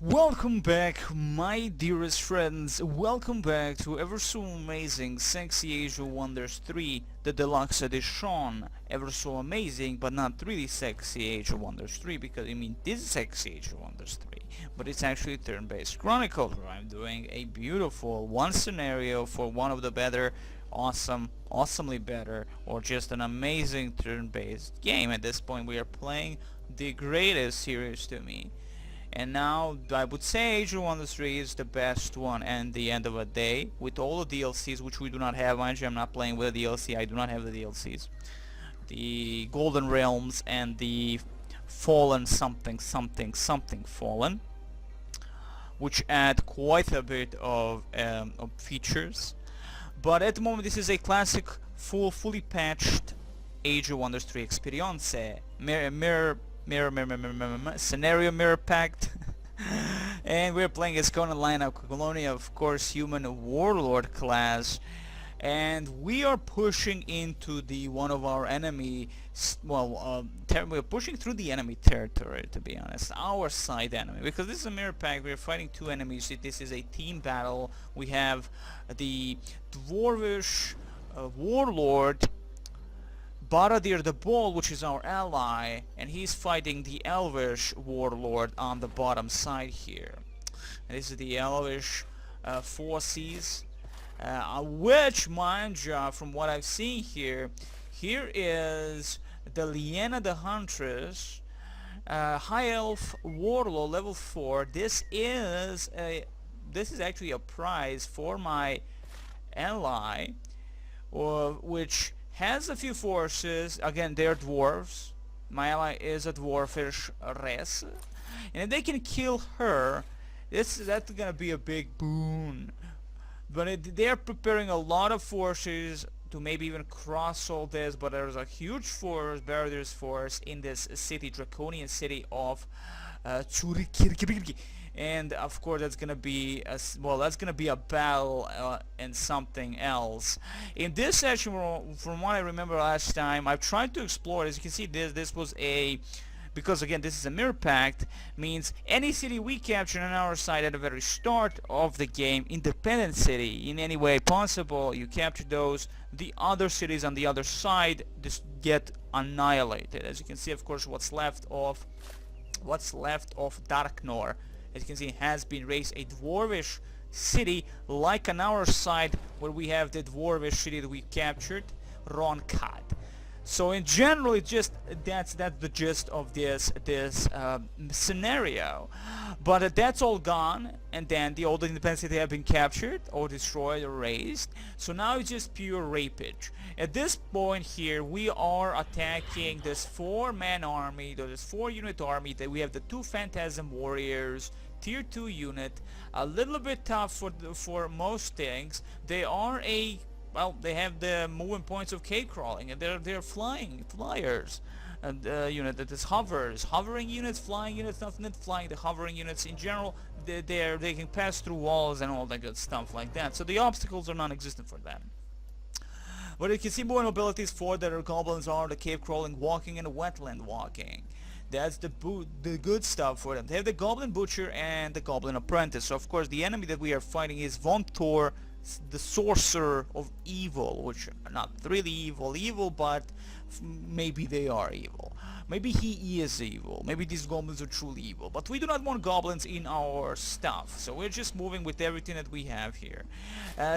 Welcome back, my dearest friends. Welcome back to ever so amazing Sexy Age of Wonders 3, the Deluxe Edition. Ever so amazing, but not really Sexy Age of Wonders 3, because this is Sexy Age of Wonders 3, but it's actually turn-based Chronicles, where I'm doing a beautiful one scenario for one of the better, awesomely better, or just an amazing turn-based game. At this point, we are playing the greatest series to me. And now I would say Age of Wonders 3 is the best one, and the end of the day, with all the DLCs, which we do not have. Mind you, I'm not playing with the DLC, I do not have the DLCs. The Golden Realms and the Fallen something Fallen, which add quite a bit of features. But at the moment, this is a classic, fully patched Age of Wonders 3 experience. Scenario Mirror Pact. And we're playing as Conan line Aquilonia, of course, human Warlord class, and we are pushing into the one of our enemy, we're pushing through the enemy territory, to be honest, our side enemy, because this is a mirror pact. We're fighting two enemies. This is a team battle. We have the dwarvish Warlord Baradir the Bull, which is our ally, and he's fighting the Elvish Warlord on the bottom side here. And this is the Elvish forces, which, mind you, from what I've seen here is the Liena the Huntress, High Elf Warlord level 4. This is actually a prize for my ally, which has a few forces. Again, they're dwarves. My ally is a dwarfish race, and if they can kill her, that's gonna be a big boon. But they're preparing a lot of forces to maybe even cross all this. But there's a huge barriers force in this city, draconian city of Churikirikiriki. And of course that's gonna be a battle and something else. In this session, from what I remember last time, I've tried to explore. As you can see, this was because again this is a mirror pact, means any city we capture on our side at the very start of the game, independent city in any way possible, you capture those, the other cities on the other side just get annihilated. As you can see, of course, what's left of Darknor, as you can see, has been raised a dwarvish city, like on our side where we have the dwarvish city that we captured, Ronkad. So in general, it's just that's the gist of this scenario. But that's all gone, and then the old independent city have been captured or destroyed or razed. So now it's just pure rapage. At this point here, we are attacking this 4-man army, this 4-unit army. That we have the 2 Phantasm Warriors, tier 2 unit, a little bit tough for most things. They are they have the movement points of cave crawling, and they're flyers. And unit that is hovering units, flying units, not flying, the hovering units in general. They can pass through walls and all that good stuff like that. So the obstacles are non-existent for them. But you can see more abilities for their goblins are the cave crawling, walking, and the wetland walking. That's the good stuff for them. They have the Goblin Butcher and the Goblin Apprentice. So of course the enemy that we are fighting is Von Thor, the Sorcerer of Evil, which are not really evil, but maybe they are evil. Maybe he is evil. Maybe these goblins are truly evil. But we do not want goblins in our stuff, so we're just moving with everything that we have here.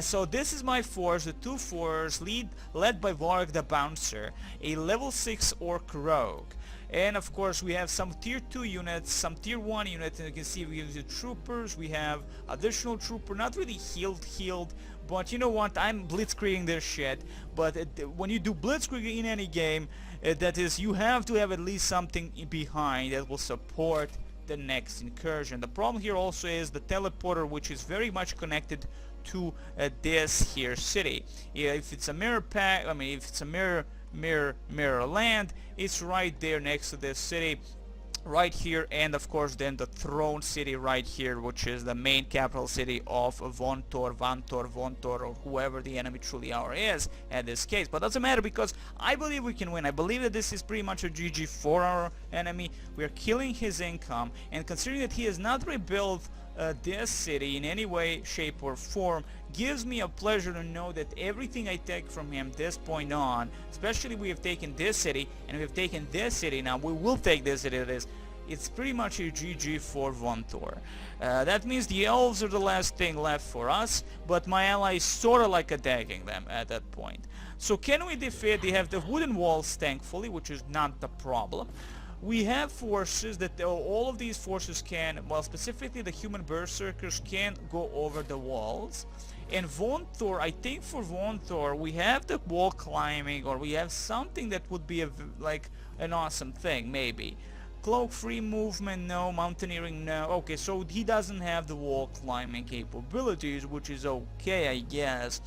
So this is my force, the 2 force, led by Varg the Bouncer, a level 6 Orc Rogue. And of course we have some tier 2 units, some tier 1 units, and you can see we have the troopers, we have additional trooper, not really healed, but you know what, I'm blitzkrieging their shit. But when you do blitzkrieg in any game, that is, you have to have at least something behind that will support the next incursion. The problem here also is the teleporter, which is very much connected to this here city. Yeah, if it's a mirror pack, if it's a mirror land, it's right there next to this city. right here, and of course then the throne city right here, which is the main capital city of Vontor, or whoever the enemy truly are is at this case. But doesn't matter, because I believe we can win. I believe that this is pretty much a GG for our enemy. We are killing his income, and considering that he has not rebuilt this city in any way, shape or form, gives me a pleasure to know that everything I take from him this point on, especially we have taken this city and we have taken this city, now we will take this city, it's pretty much a GG for Vontor. That means the elves are the last thing left for us, but my allies sort of like attacking them at that point. So can we defeat? They have the wooden walls, thankfully, which is not the problem. We have forces that all of these forces can, well, specifically the human berserkers can go over the walls. And Vontor, I think for Vontor we have the wall climbing, or we have something that would be like an awesome thing, maybe. Cloak free movement, no. Mountaineering, no. Okay, so he doesn't have the wall climbing capabilities, which is okay, I guess.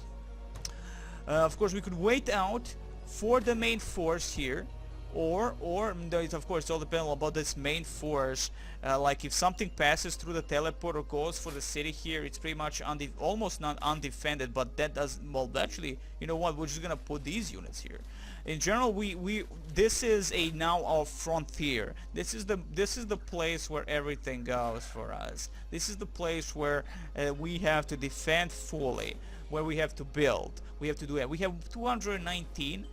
Of course we could wait out for the main force here, or of course it all depends about this main force. Like if something passes through the teleport or goes for the city here, it's pretty much almost not undefended, but that doesn't, well, actually, you know what, we're just gonna put these units here. In general, this is now our frontier. This is the place where everything goes for us. This is the place where we have to defend fully, where we have to build. We have to do it. We have 219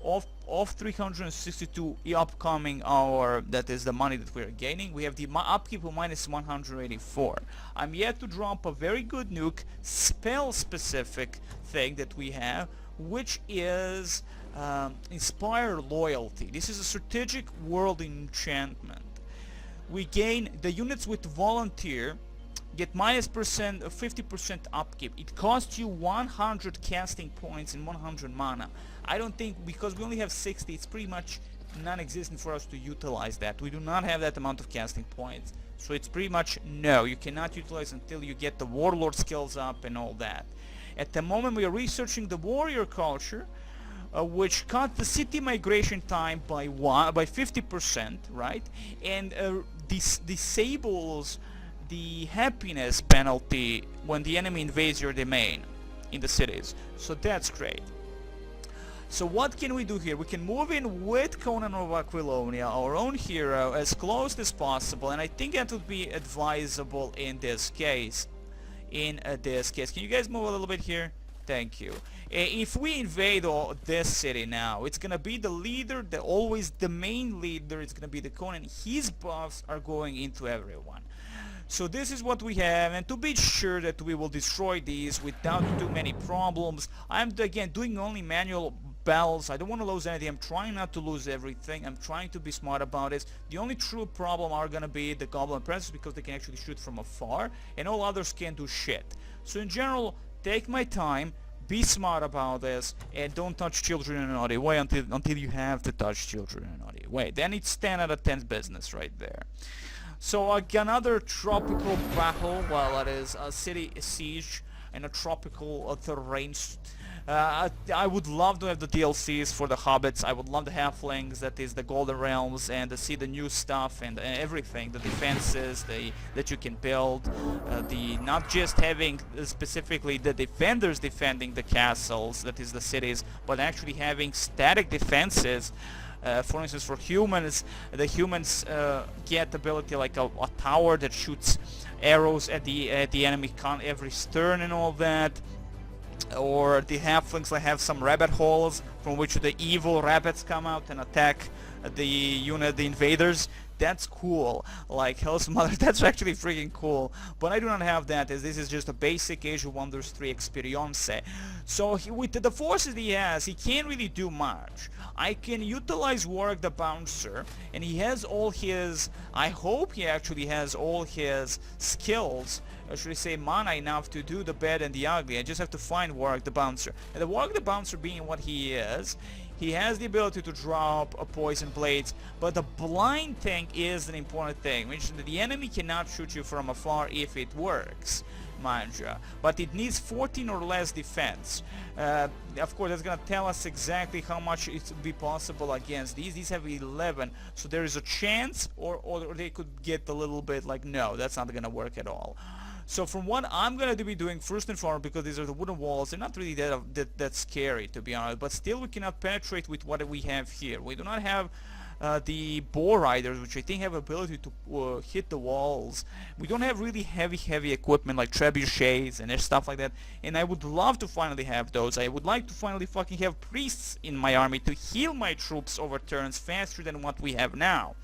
of 362 upcoming hour. That is the money that we are gaining. We have the upkeep of minus 184. I'm yet to drop a very good nuke, spell specific thing that we have, which is Inspire Loyalty. This is a strategic world enchantment. We gain the units with volunteer get minus 50% upkeep. It costs you 100 casting points and 100 mana. I don't think, because we only have 60, it's pretty much non-existent for us to utilize that. We do not have that amount of casting points. So it's pretty much no, you cannot utilize until you get the Warlord skills up and all that. At the moment we are researching the warrior culture, which cut the city migration time by 50%, right? And disables the happiness penalty when the enemy invades your domain in the cities. So that's great. So what can we do here? We can move in with Conan of Aquilonia, our own hero, as close as possible, and I think that would be advisable in this case. Can you guys move a little bit here? Thank you. If we invade this city now, it's gonna be the leader, always the main leader, it's gonna be the Conan. His buffs are going into everyone. So this is what we have, and to be sure that we will destroy these without too many problems, I'm again doing only manual battles. I don't want to lose anything. I'm trying not to lose everything. I'm trying to be smart about this. The only true problem are gonna be the Goblin Princess, because they can actually shoot from afar, and all others can't do shit. So in general, take my time, be smart about this, and don't touch children in a naughty way until you have to touch children in a naughty way. Then it's 10 out of 10 business right there. So another tropical battle, well, it is a city siege in a tropical terrain. I would love to have the DLCs for the hobbits. I would love the halflings, that is the Golden Realms, and to see the new stuff and everything, the defenses that you can build, not just having specifically the defenders defending the castles, that is the cities, but actually having static defenses. For instance, for humans, the humans get ability like a tower that shoots arrows at the enemy every turn and all that. Or the halflings like have some rabbit holes from which the evil rabbits come out and attack the invaders. That's cool. Like Hell's Mother, that's actually freaking cool. But I do not have that, as this is just a basic Age of Wonders 3 experience. So with the forces he has, he can't really do much. I can utilize Warwick the Bouncer, and he has all his, I hope he actually has all his skills, or should I say mana, enough to do the bad and the ugly. I just have to find Warwick the Bouncer. And the Warwick the Bouncer, being what he is, He has the ability to drop a poison blades, but the blind thing is an important thing, which the enemy cannot shoot you from afar if it works, mind you, but it needs 14 or less defense. Of course, that's gonna tell us exactly how much it would be possible against these. These have 11, so there is a chance, or they could get a little bit like, no, that's not gonna work at all. So from what I'm going to be doing first and foremost, because these are the wooden walls, they're not really that scary, to be honest, but still we cannot penetrate with what we have here. We do not have the bow riders, which I think have ability to hit the walls. We don't have really heavy equipment like trebuchets and stuff like that, and I would love to finally have those. I would like to finally fucking have priests in my army to heal my troops over turns faster than what we have now.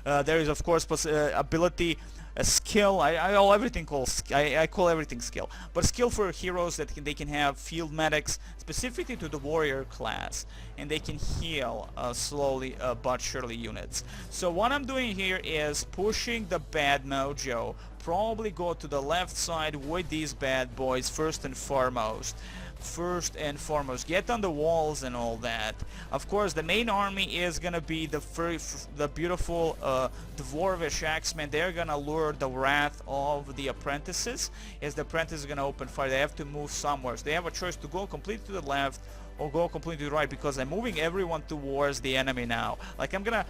There is of course ability, a skill. I call everything skill, but skill for heroes that they can have field medics specifically to the warrior class, and they can heal slowly but surely units. So what I'm doing here is pushing the bad mojo. Probably go to the left side with these bad boys first and foremost. Get on the walls and all that. Of course, the main army is gonna be the beautiful dwarvish axemen. They're gonna lure the wrath of the apprentices, as the apprentices are gonna open fire. They have to move somewhere, so they have a choice to go completely to the left or go completely to the right, because I'm moving everyone towards the enemy now. Like, I'm gonna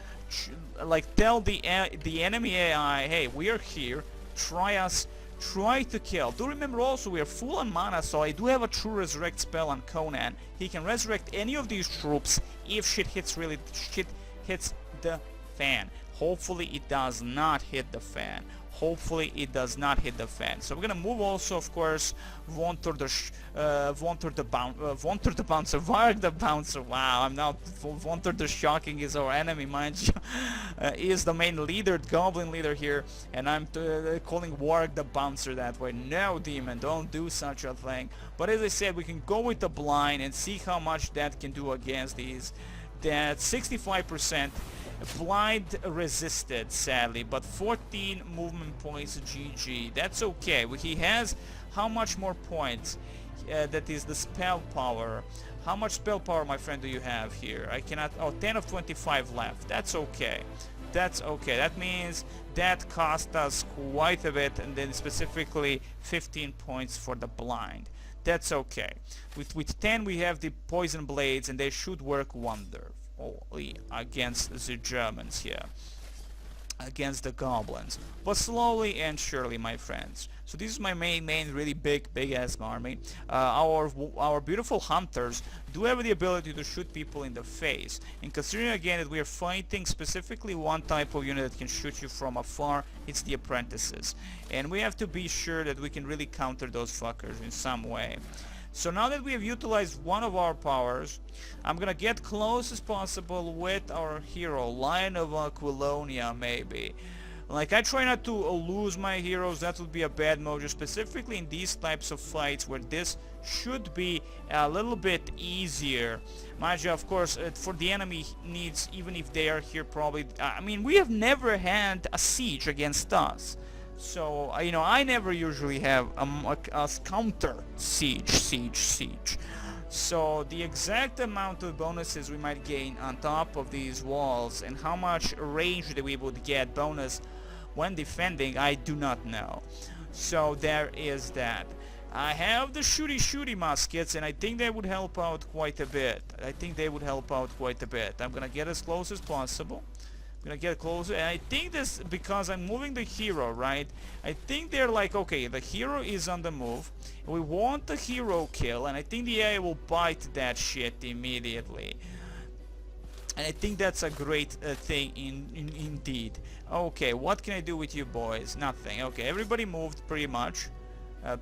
tell the enemy AI, hey, we are here, try to kill. Do remember also we are full on mana, so I do have a true resurrect spell on Conan. He can resurrect any of these troops if shit hits the fan. Hopefully it does not hit the fan. So we're gonna move also, of course, Warg the Bouncer. Wow, I'm now Vontor the Shocking is our enemy, mind you. Is the main leader, goblin leader here, and I'm calling Warg the Bouncer that way. No, demon, don't do such a thing. But as I said, we can go with the blind and see how much that can do against these. That 65%. Blind resisted, sadly, but 14 movement points. GG. That's okay. He has how much more points? That is the spell power. How much spell power, my friend, do you have here? I cannot. Oh, 10 of 25 left. That's okay. That means that cost us quite a bit, and then specifically 15 points for the blind. That's okay. With 10 we have the poison blades, and they should work wonder against the Germans here, against the goblins, but slowly and surely, my friends. So this is my main really big ass army. Our beautiful hunters do have the ability to shoot people in the face, and considering again that we are fighting specifically one type of unit that can shoot you from afar, it's the apprentices, and we have to be sure that we can really counter those fuckers in some way. So now that we have utilized one of our powers, I'm gonna get close as possible with our hero, Lion of Aquilonia, maybe. Like, I try not to lose my heroes. That would be a bad mojo, specifically in these types of fights where this should be a little bit easier. Mind you, of course, for the enemy needs, even if they are here probably, I mean, we have never had a siege against us. So, you know, I never usually have a counter siege. So the exact amount of bonuses we might gain on top of these walls and how much range that we would get bonus when defending, I do not know. So there is that. I have the shooty muskets, and I think they would help out quite a bit. I'm gonna get as close as possible. I'm gonna get closer, and I think this, because I'm moving the hero, right? I think they're like, okay, the hero is on the move, we want the hero kill, and I think the AI will bite that shit immediately. And I think that's a great thing indeed. Okay, what can I do with you boys? Nothing. Okay, everybody moved pretty much. I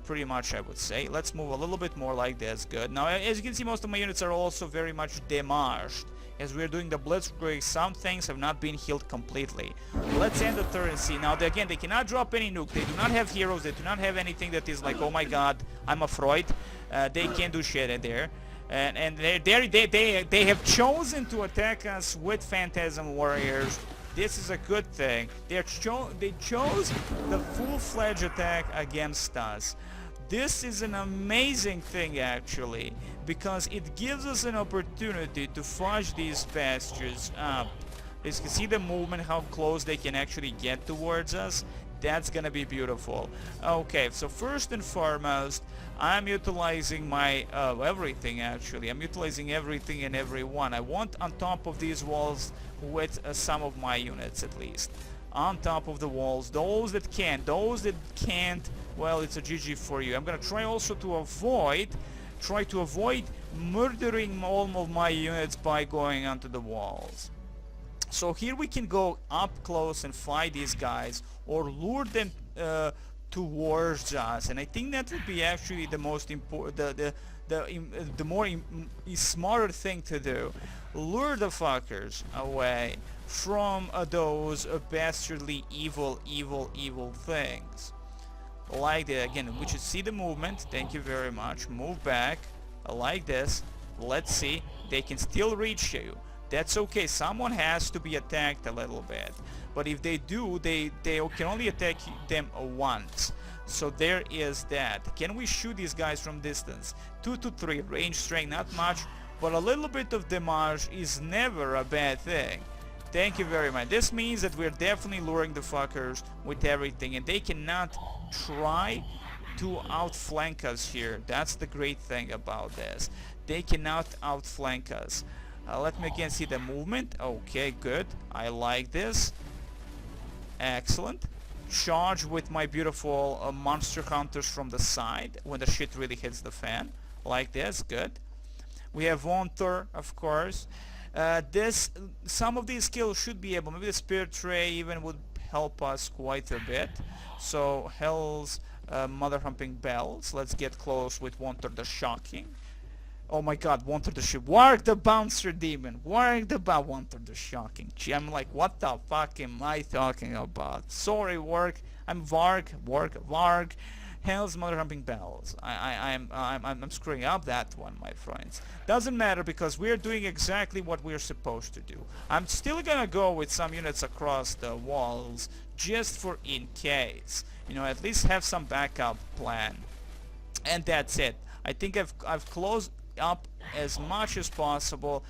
would say. Let's move a little bit more like this. Good. Now, as you can see, most of my units are also very much damaged. As we're doing the blitzkrieg, some things have not been healed completely. Let's end the turn and see. Now, again, they cannot drop any nuke. They do not have heroes. They do not have anything that is like, oh my god, I'm afraid. They can't do shit in there. And they have chosen to attack us with Phantasm Warriors. This is a good thing. They chose the full-fledged attack against us. This is an amazing thing actually, because it gives us an opportunity to fudge these bastards up. As you can see the movement, how close they can actually get towards us. That's gonna be beautiful. Okay, so first and foremost, I'm utilizing my everything actually. I'm utilizing everything and everyone. I want on top of these walls with some of my units at least. On top of the walls, those that can, those that can't, well, it's a GG for you. I'm gonna try also to avoid murdering all of my units by going onto the walls. So here we can go up close and fight these guys, or lure them towards us, and I think that would be actually the most important, the more smarter thing to do. Lure the fuckers away from those bastardly evil things. Like that. Again, we should see the movement. Thank you very much. Move back like this. Let's see. They can still reach you. That's okay. Someone has to be attacked a little bit. But if they do, they can only attack them once. So there is that. Can we shoot these guys from distance? 2 to 3. Range strength, not much. But a little bit of damage is never a bad thing. Thank you very much. This means that we're definitely luring the fuckers with everything. And they cannot try to outflank us here. That's the great thing about this. They cannot outflank us. Let me again see the movement. Okay, good. I like this. Excellent. Charge with my beautiful monster hunters from the side when the shit really hits the fan. Like this. Good. We have Wanter, of course. Some of these skills should be able. Maybe the Spirit Ray even would help us quite a bit. So Hell's Mother Humping Bells. Let's get close with Wanter the Shocking. Oh my god, Wanter the Ship. Warg the Bouncer Demon. Warg the Wanter the Shocking. Gee, I'm like, what the fuck am I talking about? Sorry, Warg. I'm Varg. Hell's Mother Humping Bells. I'm screwing up that one, my friends. Doesn't matter because we're doing exactly what we're supposed to do. I'm still gonna go with some units across the walls just for in case. You know, at least have some backup plan. And that's it. I think I've closed up as much as possible.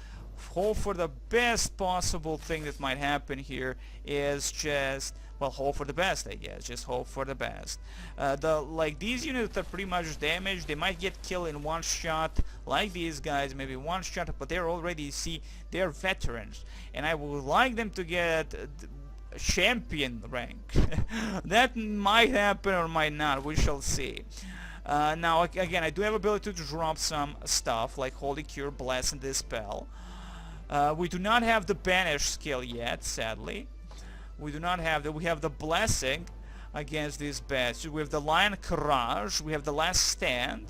Hope for the best possible thing that might happen here is just, well, hope for the best, I guess. Just hope for the best. Like these units are pretty much damaged. They might get killed in one shot, like these guys, maybe one shot, but they're already, you see, they're veterans, and I would like them to get champion rank. That might happen or might not. We shall see. Now again, I do have ability to drop some stuff like Holy Cure, Bless, and Dispel. We do not have the Banish skill yet, sadly. We do not have that. We have the Blessing against these bastards. We have the Lion Courage. We have the Last Stand.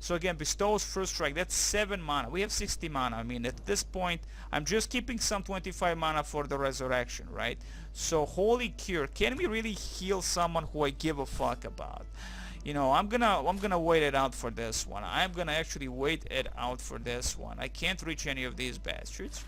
So again, bestows first strike. That's 7 mana. We have 60 mana. I mean, at this point, I'm just keeping some 25 mana for the resurrection, right? So Holy Cure. Can we really heal someone who I give a fuck about? You know, I'm gonna wait it out for this one. I'm gonna actually wait it out for this one. I can't reach any of these bastards.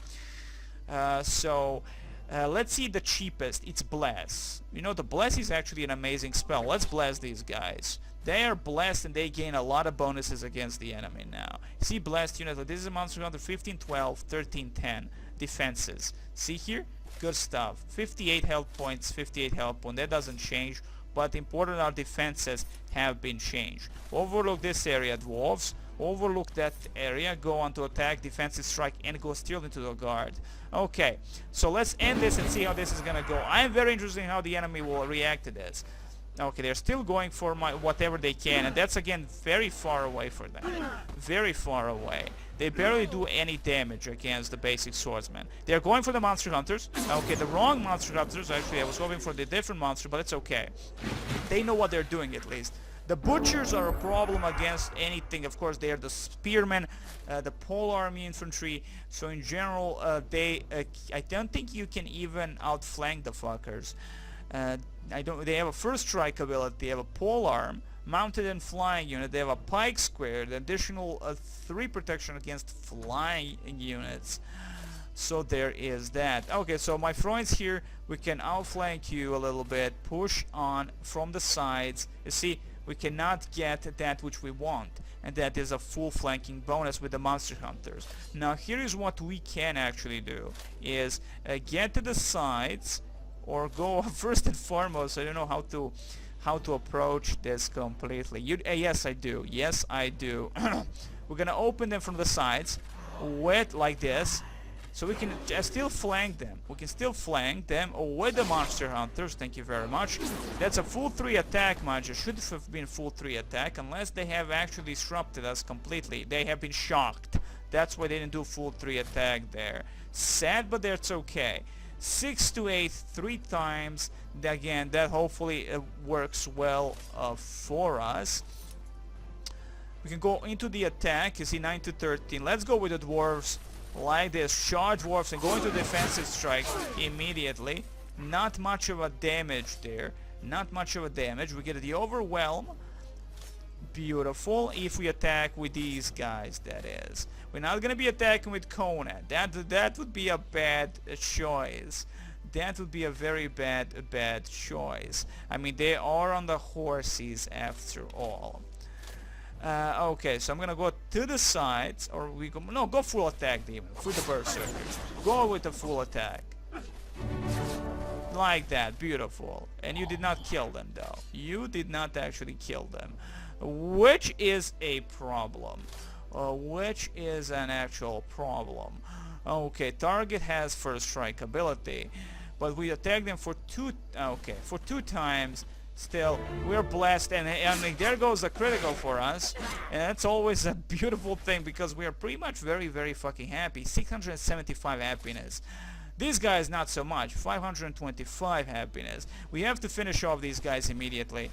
Let's see the cheapest. It's Bless. You know, the Bless is actually an amazing spell. Let's bless these guys. They are blessed and they gain a lot of bonuses against the enemy now. See, blessed unit. This is a monster under 15, 12, 13, 10 defenses. See here? Good stuff. 58 health points, 58 health points. That doesn't change. But important, our defenses have been changed. Overlook this area, dwarves. Overlook that area, go on to attack, defensive strike, and go still into the guard. Okay, so let's end this and see how this is gonna go. I'm very interested in how the enemy will react to this. Okay, they're still going for whatever they can, and that's again very far away for them. Very far away. They barely do any damage against the basic swordsman. They're going for the monster hunters. Okay, the wrong monster hunters. Actually, I was hoping for the different monster, but it's okay. They know what they're doing at least. The butchers are a problem against anything. Of course, they are the spearmen, the pole army infantry. So in general, I don't think you can even outflank the fuckers. They have a first strike ability. They have a pole arm, mounted and flying unit. They have a pike square, the additional 3 protection against flying units. So there is that. Okay, so my friends here, we can outflank you a little bit, push on from the sides. You see, we cannot get that which we want, and that is a full flanking bonus with the monster hunters. Now here is what we can actually do, is get to the sides, or go first and foremost. I don't know how to approach this completely. Yes I do, yes I do. We're gonna open them from the sides with like this, so we can still flank them. We can still flank them with the monster hunters. Thank you very much. That's a full 3 attack, mind you. Should have been full 3 attack, unless they have actually disrupted us completely. They have been shocked. That's why they didn't do full 3 attack there. Sad, but that's okay. 6 to 8 3 times. Again, that hopefully works well for us. We can go into the attack. You see, 9 to 13. Let's go with the dwarves like this. Charge dwarves and go into defensive strike immediately. Not much of a damage there. Not much of a damage. We get the overwhelm. Beautiful. If we attack with these guys, that is. We're not going to be attacking with Conan. That would be a bad choice. That would be a very bad choice. I mean, they are on the horses after all. Okay, so I'm gonna go to the sides, or we go, no, go full attack, demon, with the berserkers. Go with the full attack. Like that, beautiful. And you did not kill them though. You did not actually kill them. Which is a problem. Which is an actual problem. Okay, target has first strike ability, but we attack them for two times. Still, we're blessed, and there goes a critical for us, and that's always a beautiful thing, because we are pretty much very fucking happy. 675 happiness. These guys not so much. 525 happiness. We have to finish off these guys immediately.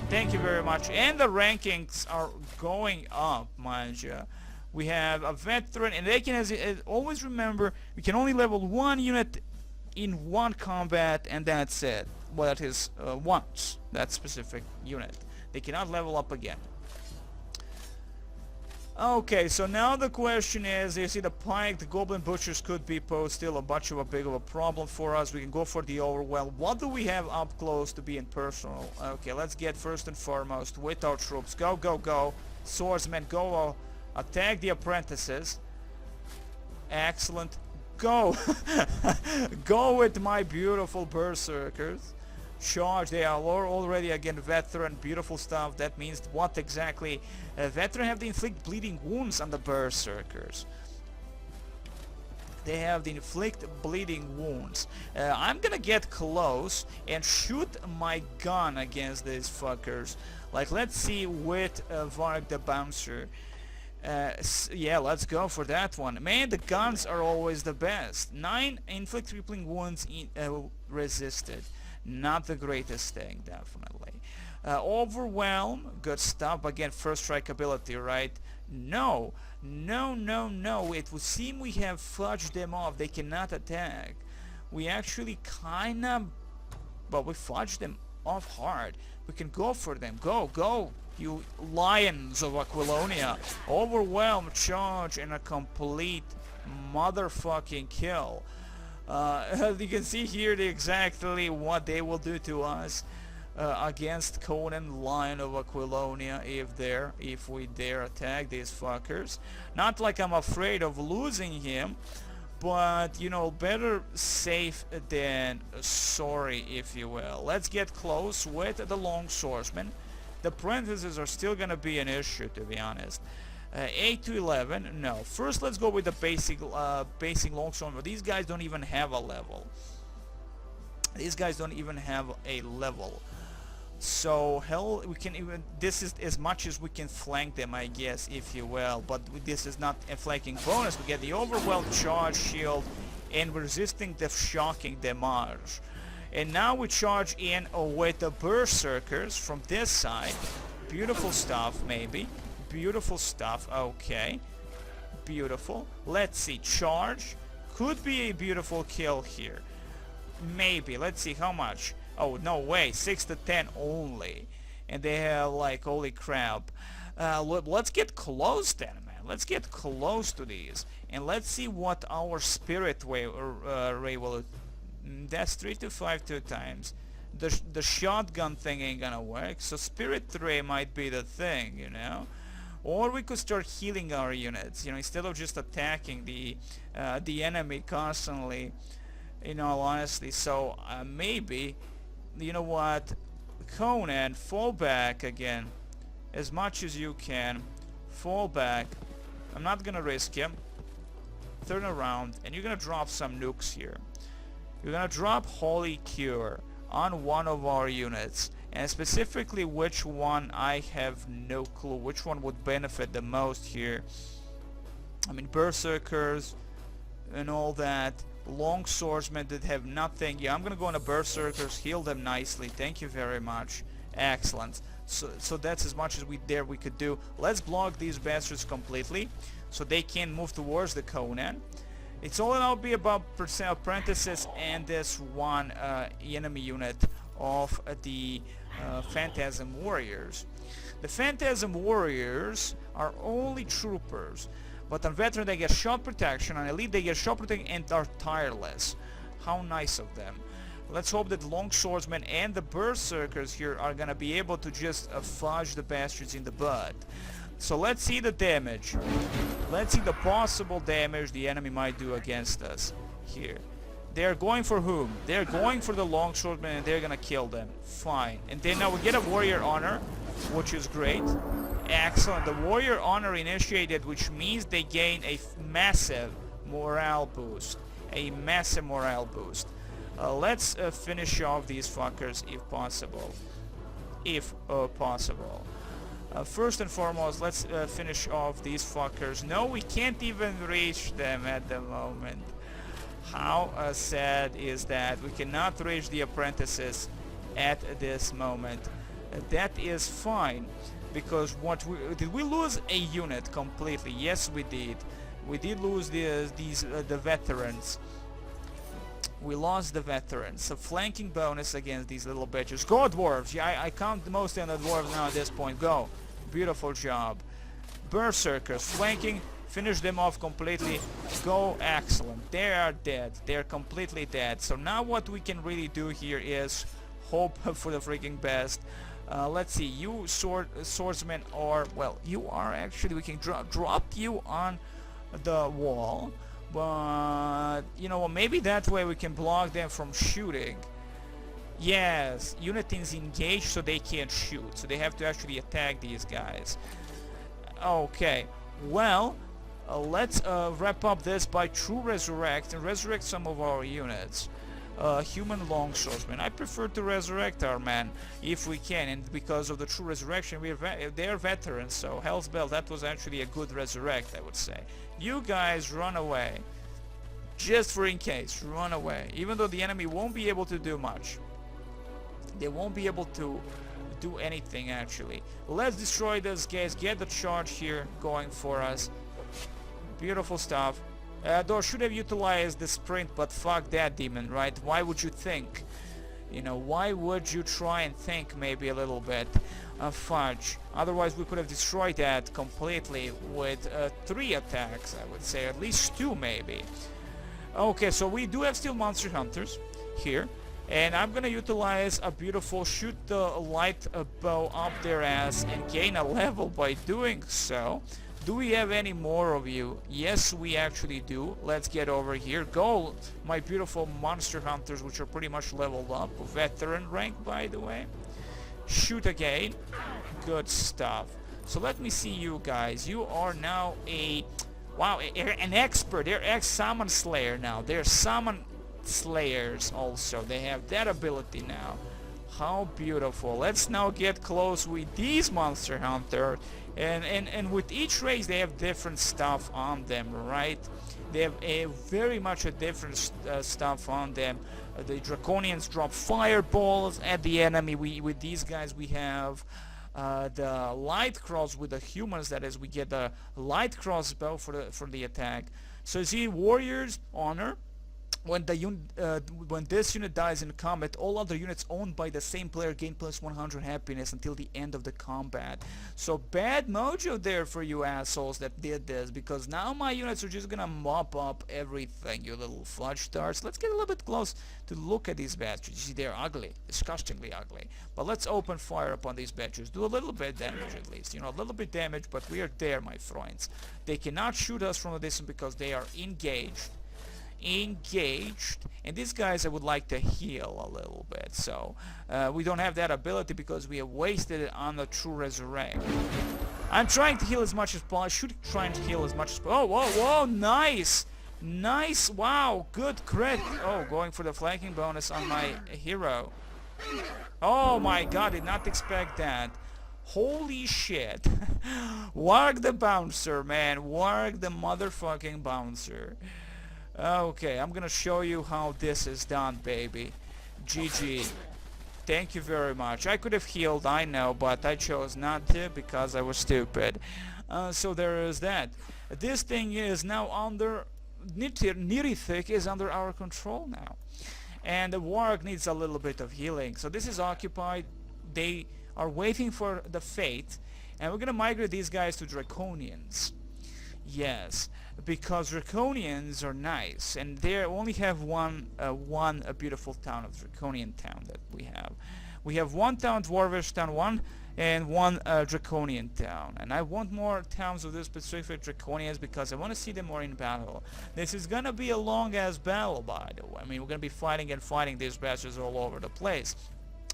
Thank you very much. And the rankings are going up, mind you. We have a veteran, and they can always remember, we can only level 1 unit in 1 combat, and that's it. Well, that is once, that specific unit. They cannot level up again. Okay, so now the question is, you see the Pact, the Goblin Butchers could be posed still a bunch of a big of a problem for us. We can go for the overwhelm. What do we have up close to be impersonal? Okay, let's get first and foremost with our troops. Go, go, go. Swordsmen, go attack the apprentices. Excellent. Go. Go with my beautiful berserkers. Charge. They are already again veteran. Beautiful stuff. That means what exactly? Veteran have the inflict bleeding wounds on the berserkers. They have the inflict bleeding wounds. I'm gonna get close and shoot my gun against these fuckers. Like, let's see with Varg the Bouncer. Yeah, let's go for that one. Man, the guns are always the best. 9 inflict crippling wounds resisted. Not the greatest thing, definitely. Overwhelm, good stuff. Again, first strike ability, right? No. It would seem we have fudged them off. They cannot attack. We actually kinda... Well, we fudged them off hard. We can go for them. Go, you lions of Aquilonia. Overwhelm, charge, and a complete motherfucking kill. You can see here exactly what they will do to us against Conan, Lion of Aquilonia, if we dare attack these fuckers. Not like I'm afraid of losing him, but, you know, better safe than sorry, if you will. Let's get close with the long swordsman. The apprentices are still gonna be an issue, to be honest. 8 to 11, no. First, let's go with the basic longsword. These guys don't even have a level. These guys don't even have a level. So hell, we can even. This is as much as we can flank them, I guess, if you will. But this is not a flanking bonus. We get the overwhelm, charge, shield, and resisting the shocking damage. And now we charge in with the berserkers from this side. Beautiful stuff, maybe. Beautiful stuff. Okay, beautiful. Let's see. Charge could be a beautiful kill here. Maybe. Let's see how much. Oh, no way. 6 to 10 only. And they have, like, holy crap. Let's get close then, man. Let's get close to these. And let's see what our spirit ray will... That's 3 to 5 2 times. the shotgun thing ain't gonna work, so Spirit Ray might be the thing, you know. Or we could start healing our units, you know, instead of just attacking the enemy constantly, in all honesty. So maybe, you know what, Conan, fall back again as much as you can. Fall back. I'm not gonna risk him. Turn around, and you're gonna drop some nukes here. You're gonna drop Holy Cure on one of our units, and specifically which one I have no clue which one would benefit the most here. I mean, berserkers and all that, long swordsmen that have nothing. Yeah, I'm gonna go on the berserkers, heal them nicely, thank you very much. Excellent. So that's as much as we could do. Let's block these bastards completely so they can't move towards the Conan. It's all now be about apprentices and this one enemy unit of the Phantasm Warriors. The Phantasm Warriors are only troopers, but on veteran they get shot protection, on elite they get shot protection and are tireless. How nice of them. Let's hope that the long swordsmen and the berserkers here are gonna be able to just fudge the bastards in the butt. So let's see the damage. Let's see the possible damage the enemy might do against us here. They're going for whom? They're going for the longswordmen, and they're gonna kill them. Fine. And then now we get a warrior honor, which is great. Excellent. The warrior honor initiated, which means they gain a massive morale boost. A massive morale boost. Let's finish off these fuckers if possible. If possible. First and foremost, let's finish off these fuckers. No, we can't even reach them at the moment. How sad is that? We cannot reach the apprentices at this moment. That is fine, because did we lose a unit completely? Yes, we did. We did lose the veterans. We lost the veterans. So flanking bonus against these little bitches. Go dwarves! Yeah, I count the most on the dwarves now at this point. Go. Beautiful job. Berserkers flanking. Finish them off completely. Go. Excellent. They are dead. They're completely dead. So now what we can really do here is hope for the freaking best. Let's see. You swordsmen are, well, you are actually, we can drop you on the wall. But, you know, maybe that way we can block them from shooting. Yes, unit is engaged, so they can't shoot. So they have to actually attack these guys. Okay, well, let's wrap up this by true resurrect and resurrect some of our units. Human longswordmen. I prefer to resurrect our men if we can, and because of the true resurrection, they're veterans. So Hell's Bell, that was actually a good resurrect, I would say. You guys run away, just for in case. Run away, even though the enemy won't be able to do much. They won't be able to do anything actually. Let's destroy those guys. Get the charge here going for us. Beautiful stuff. Though should have utilized the sprint, but fuck that demon, right? Why would you think? You know, why would you try and think maybe a little bit? Fudge. Otherwise we could have destroyed that completely with 3 attacks, I would say. At least 2 maybe. Okay, so we do have still monster hunters here. And I'm gonna utilize a beautiful shoot the light bow up their ass and gain a level by doing so. Do we have any more of you? Yes, we actually do. Let's get over here. Go, my beautiful monster hunters, which are pretty much leveled up. Veteran rank, by the way. Shoot again. Good stuff. So let me see you guys. You are now an expert. They're ex-summon slayer now. They're summon slayers also. They have that ability now. How beautiful. Let's now get close with these monster hunters. And with each race they have different stuff on them, right? They have very much a different stuff on them. The Draconians drop fireballs at the enemy. With these guys we have the light cross. With the humans, that is, we get the light crossbow for the attack. So you see, warriors honor, when when this unit dies in combat, all other units owned by the same player gain plus 100 happiness until the end of the combat. So bad mojo there for you assholes that did this, because now my units are just gonna mop up everything, you little fudge stars. Let's get a little bit close to look at these bastards. You see, they're ugly, disgustingly ugly. But let's open fire upon these bastards. Do a little bit damage at least, you know, a little bit damage, but we are there, my friends. They cannot shoot us from a distance because they are engaged, and these guys I would like to heal a little bit, so we don't have that ability because we have wasted it on the true resurrect. I'm trying to heal as much as possible. I should try and heal as much as possible. Oh, whoa, whoa, nice, wow, good crit. Oh, going for the flanking bonus on my hero. Oh my god, did not expect that. Holy shit. Warg the bouncer, man, warg the motherfucking bouncer. Okay, I'm gonna show you how this is done, baby. GG. Thank you very much. I could have healed, I know, but I chose not to because I was stupid. So there is that. This thing is now under... Nirithik is under our control now. And the warg needs a little bit of healing. So this is occupied. They are waiting for the fate. And we're gonna migrate these guys to Draconians. Yes, because Draconians are nice, and they only have one beautiful town of Draconian town that we have. We have one town, Dwarvish town, one Draconian town, and I want more towns of this specific Draconians because I want to see them more in battle. This is gonna be a long-ass battle, by the way. I mean, we're gonna be fighting and fighting these bastards all over the place,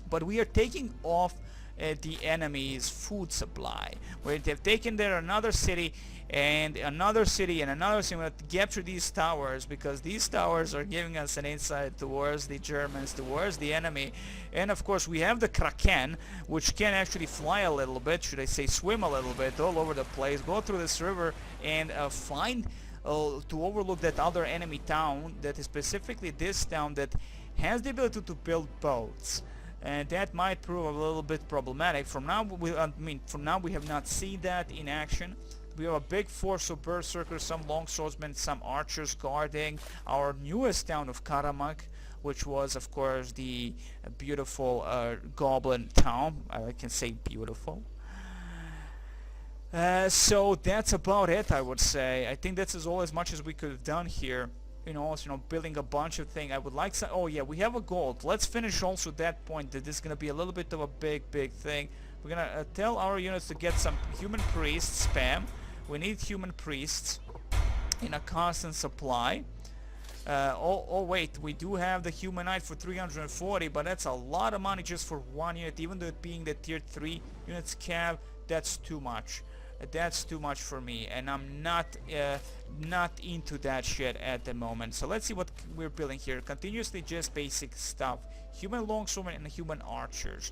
but we are taking off the enemy's food supply. They've taken there another city and another city and another city. We have to capture these towers because these towers are giving us an insight towards the Germans, towards the enemy. And of course we have the Kraken, which can actually fly a little bit, should I say swim a little bit, all over the place, go through this river and find to overlook that other enemy town, that is specifically this town that has the ability to build boats. And that might prove a little bit problematic. From now we have not seen that in action. We have a big force of berserkers, some longswordsmen, some archers guarding our newest town of Karamak, which was of course the beautiful goblin town. I can say beautiful. So that's about it, I would say. I think that's all as much as we could have done here. Building a bunch of things. I would like some... Oh yeah, we have a gold. Let's finish also that point that this is going to be a little bit of a big thing. We're going to tell our units to get some human priests spam. We need human priests in a constant supply. Oh wait, we do have the humanite for 340, but that's a lot of money just for one unit. Even though it being the tier 3 units cav, that's too much. That's too much for me, and I'm not into that shit at the moment. So let's see what we're building here. Continuously just basic stuff. Human longswordmen and human archers.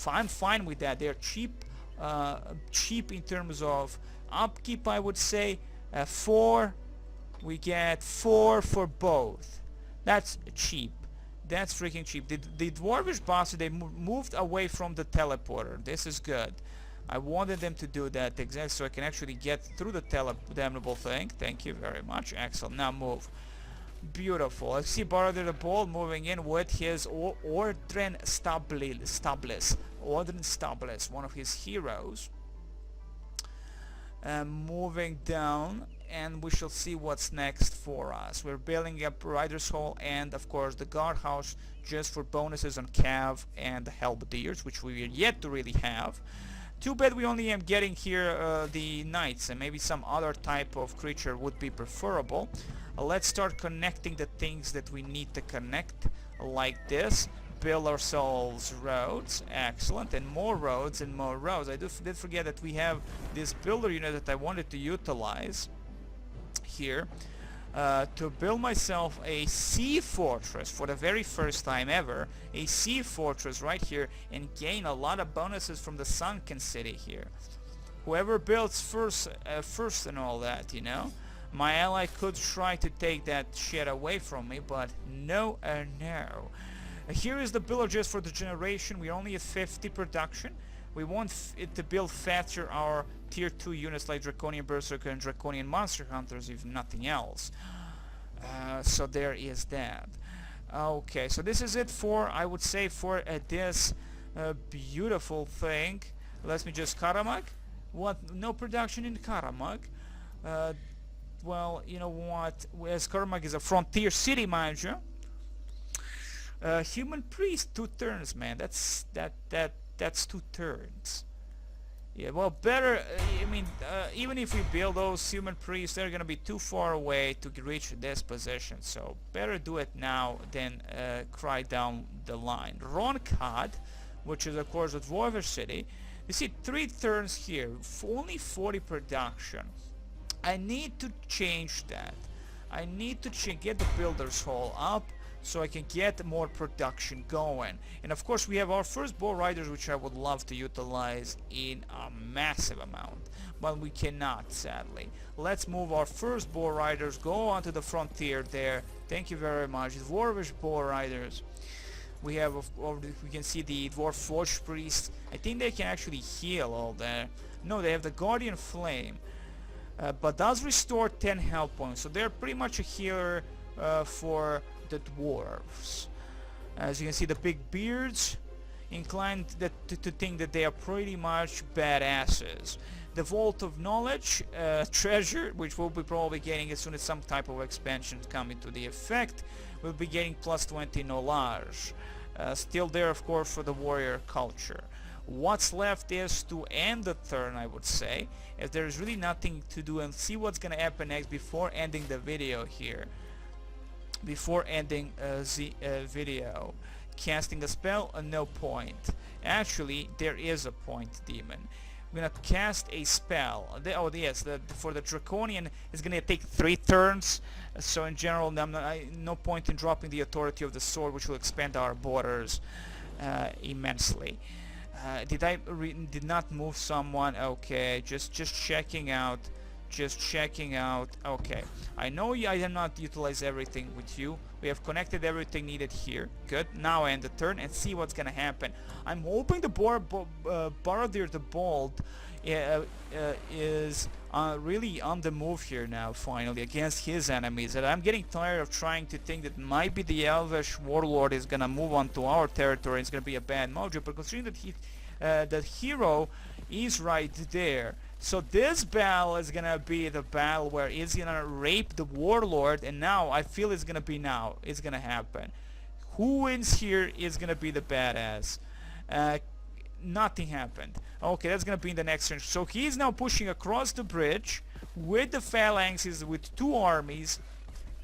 I'm fine with that. They're cheap in terms of upkeep, I would say. 4, we get 4 for both. That's cheap. That's freaking cheap. The Dwarvish bosses, they moved away from the teleporter. This is good. I wanted them to do that exactly so I can actually get through the damnable thing. Thank you very much. Excellent. Now move. Beautiful. I see Barder the Bold moving in with his Ordren Stablis, one of his heroes. Moving down, and we shall see what's next for us. We're building up Rider's Hall and of course the guardhouse just for bonuses on Cav and the Halberdiers, which we are yet to really have. Too bad we only am getting here the knights, and maybe some other type of creature would be preferable. Let's start connecting the things that we need to connect, like this. Build ourselves roads. Excellent. And more roads and more roads. I did forget that we have this builder unit that I wanted to utilize here to build myself a sea fortress for the very first time ever. A sea fortress right here, and gain a lot of bonuses from the sunken city here. Whoever builds first and all that, you know. My ally could try to take that shit away from me, but no. Here is the builder just for the generation. We're only at 50 production. We want it to build faster our tier 2 units like Draconian Berserker and Draconian Monster Hunters, if nothing else. So there is that. Okay, so this is it for, I would say, for this beautiful thing. Let me just Karamak. What? No production in Karamak. Well, you know what? As Karamak is a frontier city, mind you. Human priest, 2 turns, man. That's 2 turns. Yeah, well, better. I mean, even if we build those human priests, they're gonna be too far away to reach this position. So better do it now than cry down the line. Ronkad, which is of course a dwarvish city. You see, 3 turns here, only 40 production. I need to change that. I need to get the builder's hall up so I can get more production going. And of course we have our first bow riders, which I would love to utilize in a massive amount, but we cannot, sadly. Let's move our first bow riders, go onto the frontier there. Thank you very much. Dwarvish bow riders. We have, we can see the dwarf forge priests. I think they can actually heal all there. No, they have the guardian flame, but does restore 10 health points, so they're pretty much a healer for the dwarves. As you can see, the big beards inclined to think that they are pretty much badasses. The Vault of Knowledge treasure, which we'll be probably getting as soon as some type of expansion come into the effect, we'll be getting plus 20 knowledge. Still there, of course, for the warrior culture. What's left is to end the turn, I would say, if there's really nothing to do, and see what's gonna happen next before ending the video here. Before ending the video. Casting a spell, no point. Actually, there is a point, demon. We're gonna cast a spell. Oh yes, for the draconian it's gonna take 3 turns. So in general, no point in dropping the authority of the sword, which will expand our borders immensely. Did not move someone? Okay, just checking out. Just checking out. Okay, I know I did not utilize everything with you. We have connected everything needed here. Good. Now end the turn and see what's gonna happen. I'm hoping the Baradir the Bold is really on the move here now, finally, against his enemies. And I'm getting tired of trying to think that maybe the Elvish Warlord is gonna move onto our territory. It's gonna be a bad mojo, but considering that the hero is right there. So this battle is gonna be the battle where he's gonna rape the warlord, and now I feel it's gonna happen. Who wins here is gonna be the badass. Nothing happened. Okay, that's gonna be in the next turn. So he's now pushing across the bridge with the phalanxes, with 2 armies,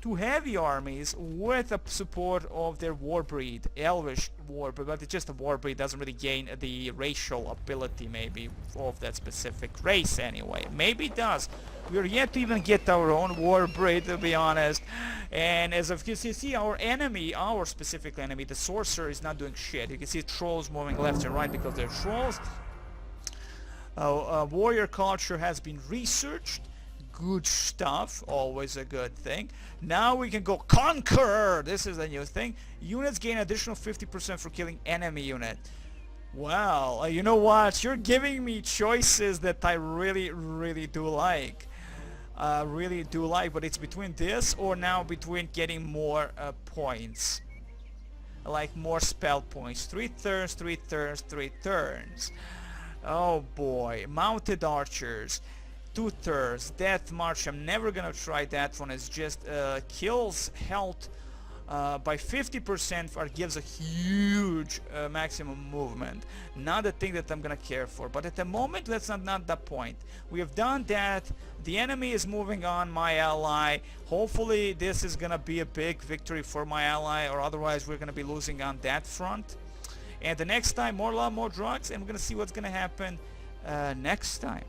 2 heavy armies, with the support of their warbreed, Elvish warbreed, but it's just a warbreed, doesn't really gain the racial ability maybe of that specific race anyway. Maybe it does. We're yet to even get our own warbreed, to be honest. And as of you see, our enemy, our specific enemy, the sorcerer, is not doing shit. You can see trolls moving left and right because they're trolls. Warrior culture has been researched. Good stuff, always a good thing. Now we can go conquer. This is a new thing. Units gain additional 50% for killing enemy unit. Well, you know what? You're giving me choices that I really do like. But it's between this or now between getting more points. Like more spell points. 3 turns, 3 turns, 3 turns. Oh boy. Mounted archers. 2 turns. Death March, I'm never gonna try that one. It's just kills health by 50% or gives a huge maximum movement. Not a thing that I'm gonna care for, but at the moment that's not the point. We have done that. The enemy is moving on, my ally. Hopefully this is gonna be a big victory for my ally, or otherwise we're gonna be losing on that front. And the next time, more love, more drugs, and we're gonna see what's gonna happen next time.